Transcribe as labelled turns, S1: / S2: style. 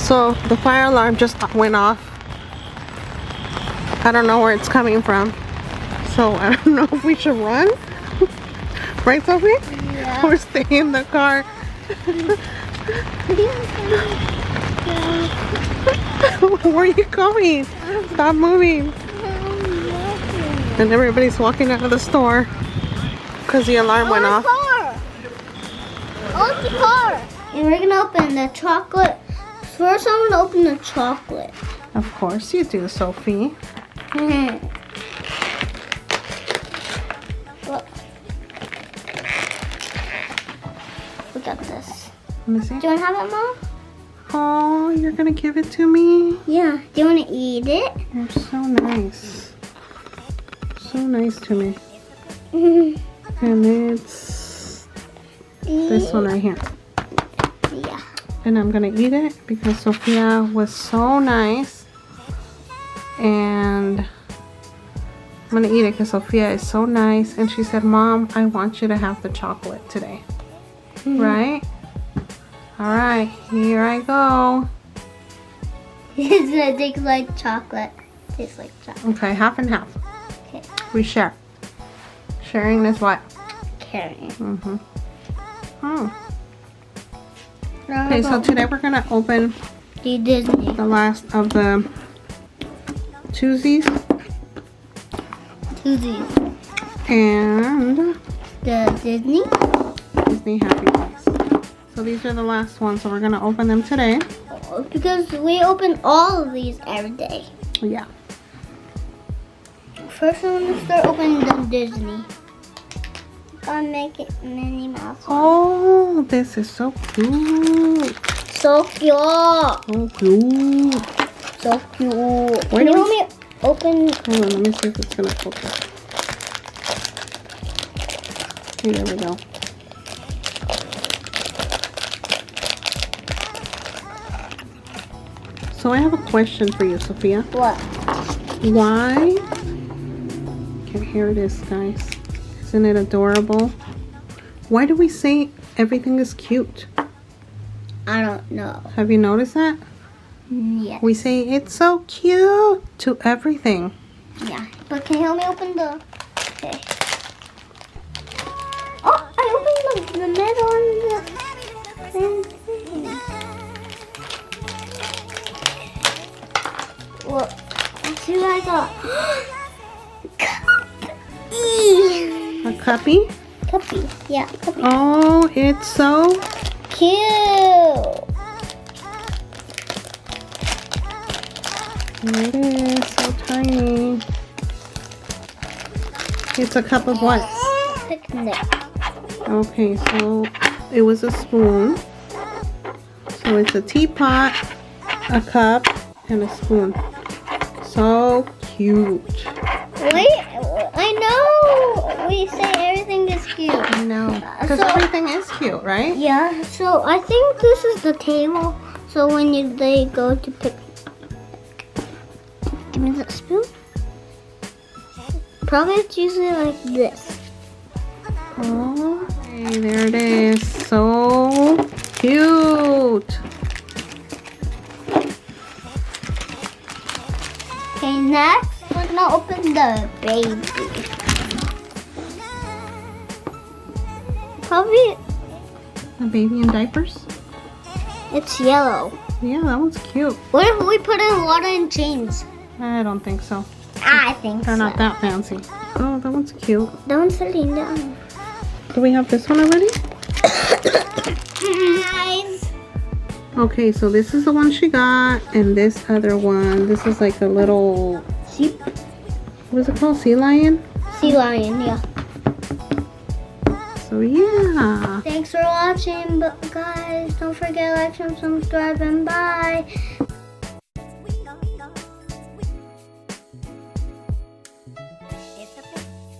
S1: So the fire alarm just went off. I don't know where it's coming from. So I don't know if we should run. Right, Sophie?
S2: Yeah.
S1: Or stay in the car. Where are you going? Stop moving. And everybody's walking out of the store because the alarm went off.
S2: Oh, the car. And we're gonna open the chocolate. First, I'm gonna open the chocolate.
S1: Of course you do, Sophie.
S2: Look at this.
S1: Let me see.
S2: Do you want to have it, Mom?
S1: Oh, you're gonna give it to me?
S2: Yeah. Do you want to eat it?
S1: You're so nice. So nice to me. And it's this one right here.
S2: Yeah.
S1: And I'm gonna eat it because Sophia was so nice. And I'm gonna eat it because Sophia is so nice. And she said, Mom, I want you to have the chocolate today. Right? Alright, here I go.
S2: It tastes like chocolate. Tastes like chocolate.
S1: Okay, half and half.
S2: Okay.
S1: We share. Sharing is what?
S2: Carrying.
S1: Mm-hmm. Oh. Okay, so today we're gonna open
S2: the Disney.
S1: the last of the Tuesdays and
S2: The
S1: Disney Happy Days. So these are the last ones, so we're gonna open them today.
S2: Because we open all of these every day.
S1: Yeah.
S2: First, I'm gonna start opening the Disney. I'll make it Minnie Mouse.
S1: Oh, this is so cute.
S2: So cute.
S1: So cute.
S2: So cute.
S1: Where
S2: Can
S1: do
S2: you
S1: we-
S2: help me open?
S1: Hold on, let me see if it's gonna focus. Okay, there we go. So I have a question for you, Sophia.
S2: What?
S1: Why? Okay, here it is, guys. Isn't it adorable? Why do we say everything is cute?
S2: I don't know.
S1: Have you noticed that?
S2: Yes.
S1: We say it's so cute to everything.
S2: Yeah. But can you help me open the? Okay. Oh, I opened the middle and the thing. Well, let's see what I got.
S1: A cuppy?
S2: Cuppy. Yeah, cuppy.
S1: Oh, it's so
S2: Cute.
S1: There it is, so tiny. It's a cup of what?
S2: Picnic.
S1: Okay, so it was a spoon. So it's a teapot, a cup, and a spoon. So cute.
S2: Wait, I know. We say everything is cute.
S1: I know. Because
S2: So-
S1: everything is cute, right?
S2: Yeah, so I think this is the table. So when they go to pick, give me that spoon. Probably it's usually like this.
S1: Oh, hey, there it is. So cute.
S2: Okay, next we're gonna open the baby. Probably
S1: A baby in diapers?
S2: it's yellow.
S1: Yeah, that one's cute.
S2: What if we put in water and chains?
S1: I don't think so.
S2: I think
S1: They're
S2: so.
S1: not that fancy. Oh, that one's cute.
S2: That one's sitting down.
S1: Do we have this one already?
S2: Guys.
S1: Okay, so this is the one she got, and this other one. This is like a little,
S2: Sheep.
S1: what is it called? Sea lion?
S2: Sea lion, yeah.
S1: So yeah.
S2: Thanks for watching, but guys, don't forget to like and subscribe and bye.